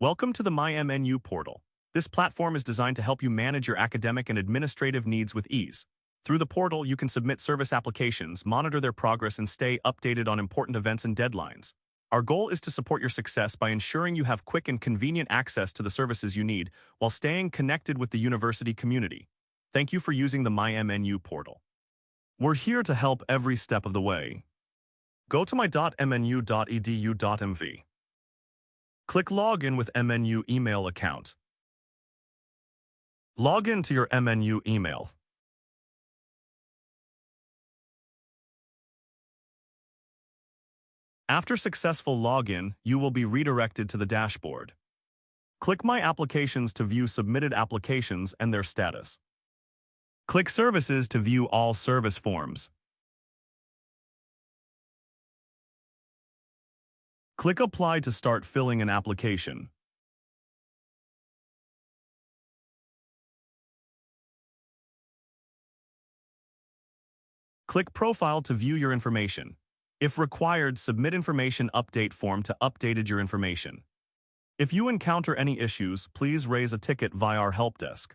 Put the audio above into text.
Welcome to the My MNU Portal. This platform is designed to help you manage your academic and administrative needs with ease. Through the portal, you can submit service applications, monitor their progress, and stay updated on important events and deadlines. Our goal is to support your success by ensuring you have quick and convenient access to the services you need while staying connected with the university community. Thank you for using the My MNU Portal. We're here to help every step of the way. Go to my.mnu.edu.mv. Click Login with MNU email account. Log in to your MNU email. After successful login, you will be redirected to the dashboard. Click My Applications to view submitted applications and their status. Click Services to view all service forms. Click Apply to start filling an application. Click Profile to view your information. If required, submit information update form to updated your information. If you encounter any issues, please raise a ticket via our help desk.